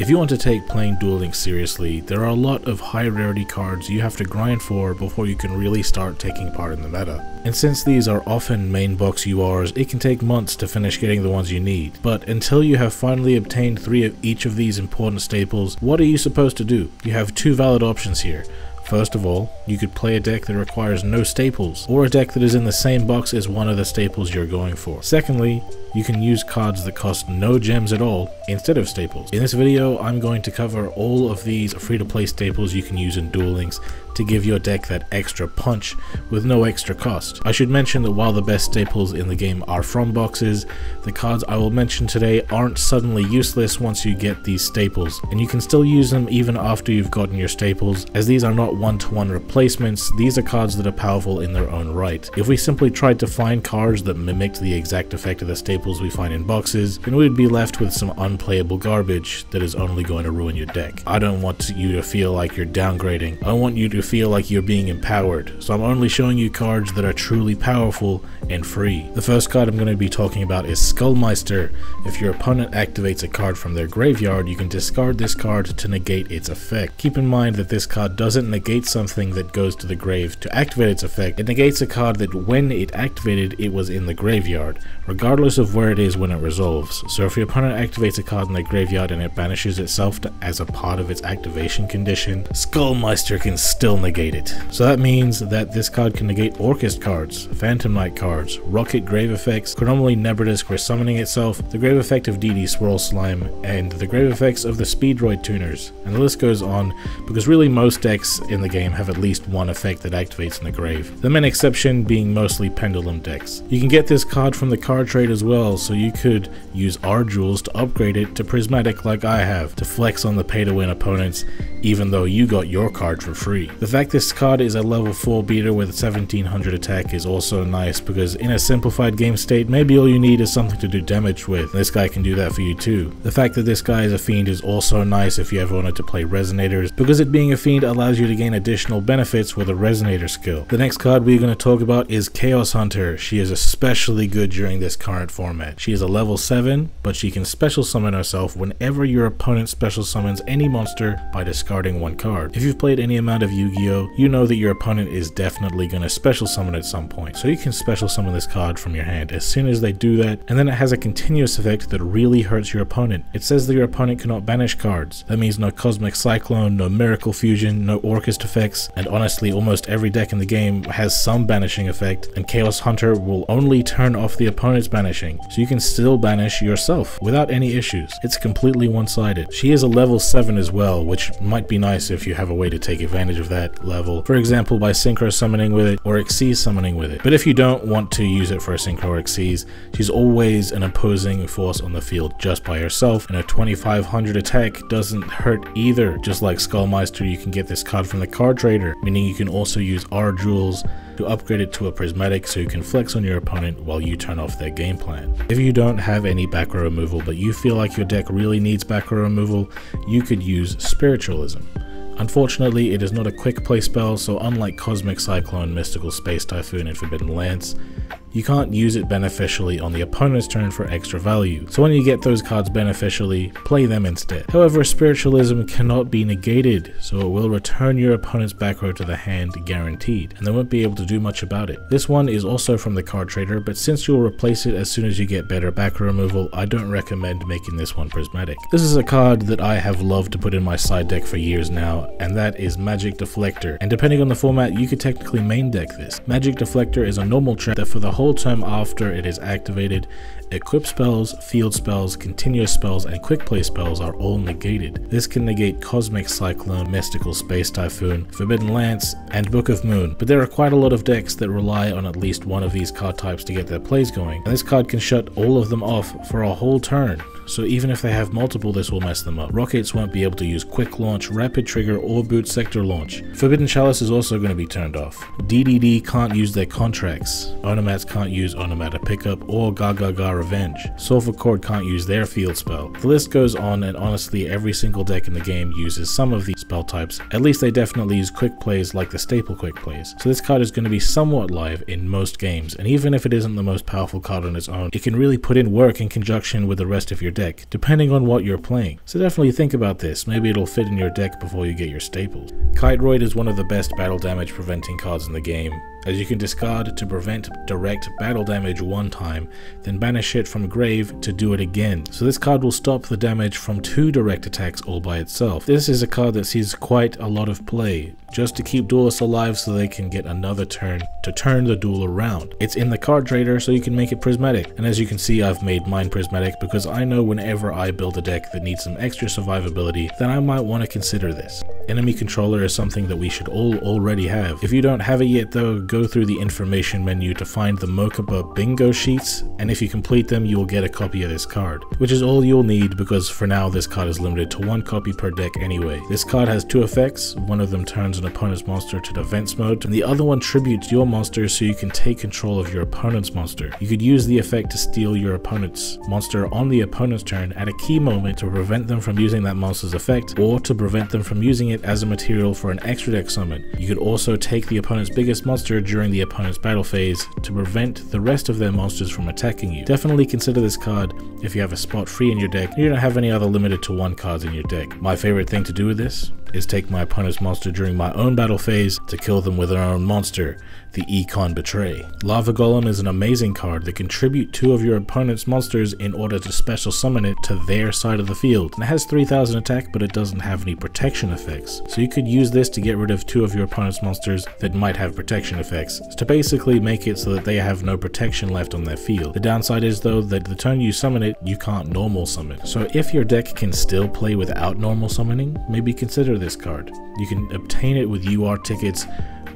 If you want to take playing Duel Links seriously, there are a lot of high rarity cards you have to grind for before you can really start taking part in the meta. And since these are often main box URs, it can take months to finish getting the ones you need. But until you have finally obtained 3 of each of these important staples, what are you supposed to do? You have 2 valid options here. First of all, you could play a deck that requires no staples, or a deck that is in the same box as one of the staples you're going for. Secondly, you can use cards that cost no gems at all instead of staples. In this video, I'm going to cover all of these free-to-play staples you can use in Duel Links to give your deck that extra punch with no extra cost. I should mention that while the best staples in the game are from boxes, the cards I will mention today aren't suddenly useless once you get these staples, and you can still use them even after you've gotten your staples, as these are not one-to-one replacements. These are cards that are powerful in their own right. If we simply tried to find cards that mimicked the exact effect of the staples we find in boxes, then we'd be left with some unplayable garbage that is only going to ruin your deck. I don't want you to feel like you're downgrading. I want you to feel like you're being empowered, so I'm only showing you cards that are truly powerful and free. The first card I'm going to be talking about is Skullmeister. If your opponent activates a card from their graveyard, you can discard this card to negate its effect. Keep in mind that this card doesn't negate something that goes to the grave to activate its effect. It negates a card that when it activated it was in the graveyard, regardless of where it is when it resolves. So if your opponent activates a card in their graveyard and it banishes itself as a part of its activation condition, Skullmeister can still negate it. So that means that this card can negate Orchest cards, Phantom Knight cards, Rocket Grave effects, Chronomaly Nebrodisc resummoning itself, the grave effect of DD Swirl Slime, and the grave effects of the Speedroid tuners. And the list goes on, because really most decks in the game have at least one effect that activates in the grave, the main exception being mostly Pendulum decks. You can get this card from the card trade as well, so you could use R Jewels to upgrade it to Prismatic like I have, to flex on the pay-to-win opponents even though you got your card for free. The fact this card is a level 4 beater with 1700 attack is also nice, because in a simplified game state, maybe all you need is something to do damage with. This guy can do that for you too. The fact that this guy is a fiend is also nice if you ever wanted to play Resonators, because it being a fiend allows you to gain additional benefits with a Resonator skill. The next card we're going to talk about is Chaos Hunter. She is especially good during this current format. She is a level 7, but she can special summon herself whenever your opponent special summons any monster by discarding one card. If you've played any amount of Yu-Gi-Oh, you know that your opponent is definitely going to special summon at some point. So you can special summon this card from your hand as soon as they do that, and then it has a continuous effect that really hurts your opponent. It says that your opponent cannot banish cards. That means no Cosmic Cyclone, no Miracle Fusion, no Orchest effects, and honestly almost every deck in the game has some banishing effect, and Chaos Hunter will only turn off the opponent's banishing, so you can still banish yourself without any issues. It's completely one-sided. She is a level 7 as well, which might be nice if you have a way to take advantage of that level, for example by Synchro summoning with it or Xyz summoning with it. But if you don't want to use it for a Synchro or Xyz, she's always an opposing force on the field just by herself, and a 2500 attack doesn't hurt either. Just like Skullmeister, you can get this card from the card trader, meaning you can also use R Jewels to upgrade it to a Prismatic so you can flex on your opponent while you turn off their game plan. If you don't have any back row removal but you feel like your deck really needs back row removal, you could use Spiritualism. Unfortunately, it is not a quick play spell, so unlike Cosmic Cyclone, Mystical Space Typhoon, and Forbidden Lance, you can't use it beneficially on the opponent's turn for extra value. So when you get those cards beneficially, play them instead. However, Spiritualism cannot be negated, so it will return your opponent's back row to the hand guaranteed, and they won't be able to do much about it. This one is also from the card trader, but since you'll replace it as soon as you get better back row removal, I don't recommend making this one Prismatic. This is a card that I have loved to put in my side deck for years now, and that is Magic Deflector. And depending on the format, you could technically main deck this. Magic Deflector is a normal trap that for the whole time after it is activated, equip spells, field spells, continuous spells, and quick play spells are all negated. This can negate Cosmic Cyclone, Mystical Space Typhoon, Forbidden Lance, and Book of Moon, but there are quite a lot of decks that rely on at least one of these card types to get their plays going, and this card can shut all of them off for a whole turn. So even if they have multiple, this will mess them up. Rockets won't be able to use Quick Launch, Rapid Trigger, or Boot Sector Launch. Forbidden Chalice is also going to be turned off. DDD can't use their contracts. Onomats can't use Onomata Pickup or Gaga Revenge. Sulfur Cord can't use their field spell. The list goes on, and honestly every single deck in the game uses some of these spell types. At least they definitely use quick plays like the staple quick plays. So this card is going to be somewhat live in most games, and even if it isn't the most powerful card on its own, it can really put in work in conjunction with the rest of your deck, depending on what you're playing. So definitely think about this, maybe it'll fit in your deck before you get your staples. Kiteroid is one of the best battle damage preventing cards in the game, as you can discard to prevent direct battle damage one time, then banish it from grave to do it again. So this card will stop the damage from 2 direct attacks all by itself. This is a card that sees quite a lot of play, just to keep duelists alive so they can get another turn to turn the duel around. It's in the card trader, so you can make it prismatic, and as you can see I've made mine prismatic because I know whenever I build a deck that needs some extra survivability, then I might want to consider this. Enemy controller is something that we should all already have. If you don't have it yet though, go through the information menu to find the Mokuba bingo sheets, and if you complete them you will get a copy of this card, which is all you'll need because for now this card is limited to 1 copy per deck anyway. This card has 2 effects, one of them turns an opponent's monster to defense mode, and the other one tributes your monster so you can take control of your opponent's monster. You could use the effect to steal your opponent's monster on the opponent's turn at a key moment to prevent them from using that monster's effect, or to prevent them from using it as a material for an extra deck summon. You could also take the opponent's biggest monster during the opponent's battle phase to prevent the rest of their monsters from attacking you. Definitely consider this card if you have a spot free in your deck and you don't have any other limited to 1 cards in your deck. My favorite thing to do with this is take my opponent's monster during my own battle phase to kill them with their own monster, the Econ Betray. Lava Golem is an amazing card that can tribute 2 of your opponent's monsters in order to special summon it to their side of the field. And it has 3000 attack, but it doesn't have any protection effects. So you could use this to get rid of 2 of your opponent's monsters that might have protection effects, to basically make it so that they have no protection left on their field. The downside is though that the turn you summon it, you can't normal summon. So if your deck can still play without normal summoning, maybe consider this card. You can obtain it with UR tickets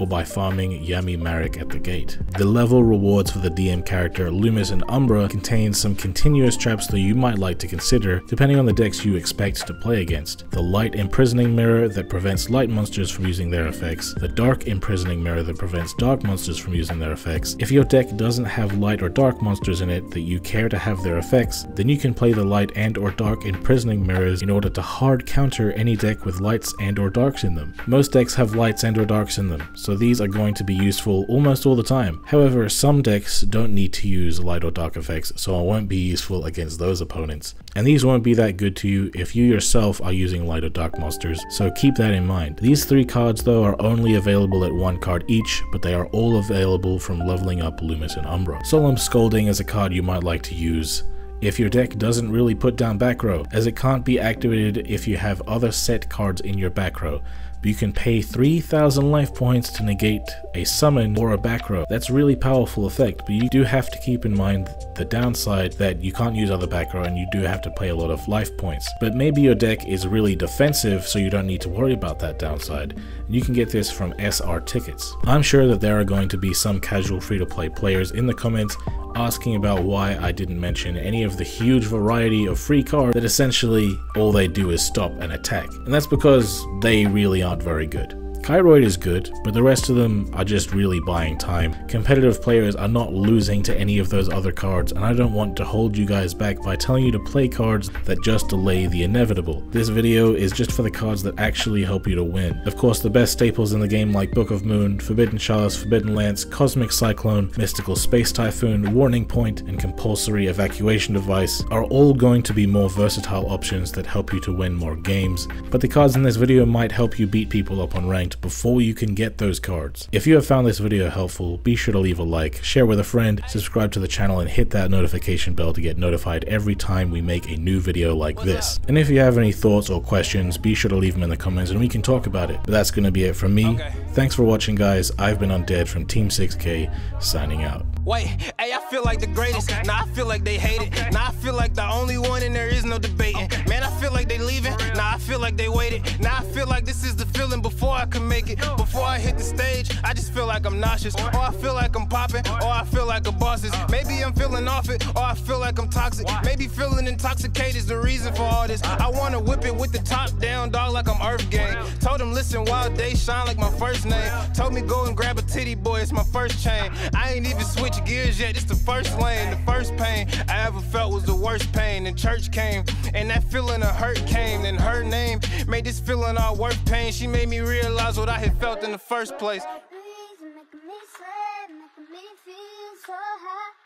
or by farming Yami Marek at the gate. The level rewards for the DM character Loomis and Umbra contains some continuous traps that you might like to consider depending on the decks you expect to play against. The light imprisoning mirror that prevents light monsters from using their effects, the dark imprisoning mirror that prevents dark monsters from using their effects. If your deck doesn't have light or dark monsters in it that you care to have their effects, then you can play the light and or dark imprisoning mirrors in order to hard counter any deck with lights and or darks in them. Most decks have lights and or darks in them, so these are going to be useful almost all the time. However, some decks don't need to use light or dark effects, so it won't be useful against those opponents. And these won't be that good to you if you yourself are using light or dark monsters, so keep that in mind. These 3 cards though are only available at 1 card each, but they are all available from leveling up Loomis and Umbra. Solemn Scolding is a card you might like to use if your deck doesn't really put down back row, as it can't be activated if you have other set cards in your back row. But you can pay 3000 life points to negate a summon or a back row. That's a really powerful effect, but you do have to keep in mind the downside that you can't use other back row and you do have to pay a lot of life points. But maybe your deck is really defensive, so you don't need to worry about that downside. You can get this from SR tickets. I'm sure that there are going to be some casual free-to-play players in the comments asking about why I didn't mention any of the huge variety of free cards that essentially all they do is stop and attack. And that's because they really aren't very good. Kiteroid is good, but the rest of them are just really buying time. Competitive players are not losing to any of those other cards, and I don't want to hold you guys back by telling you to play cards that just delay the inevitable. This video is just for the cards that actually help you to win. Of course, the best staples in the game like Book of Moon, Forbidden Chalice, Forbidden Lance, Cosmic Cyclone, Mystical Space Typhoon, Warning Point, and Compulsory Evacuation Device are all going to be more versatile options that help you to win more games, but the cards in this video might help you beat people up on ranked before you can get those cards. If you have found this video helpful, be sure to leave a like, share with a friend, subscribe to the channel, and hit that notification bell to get notified every time we make a new video like this. And if you have any thoughts or questions, be sure to leave them in the comments and we can talk about it. But that's gonna be it from me. Thanks for watching, guys. I've been Undead from Team 6K, signing out. Wait, hey, I feel like the greatest. Now I feel like they hate it. Now I feel like the only one and there is no debating. Man, I feel like they leaving, now I feel like they waited. Now I feel like this is the feeling before I can make it. Before I hit the stage, I just feel like I'm nauseous. Or I feel like I'm popping, or I feel like a boss is. Maybe I'm feeling off it, or I feel like I'm toxic. Maybe feeling intoxicated is the reason for all this. I wanna whip it with the top down, dog, like I'm Earth Gang. Told him, listen, wild day shine like my first name. Told me go and grab a titty, boy, it's my first chain. I ain't even switch gears yet, it's the first lane. The first pain I ever felt was the worst pain. And church came, and that feeling of hurt came. And her name made this feeling all worth pain. She made me realize what I had felt in the first place. Making me sweat, making me feel so high.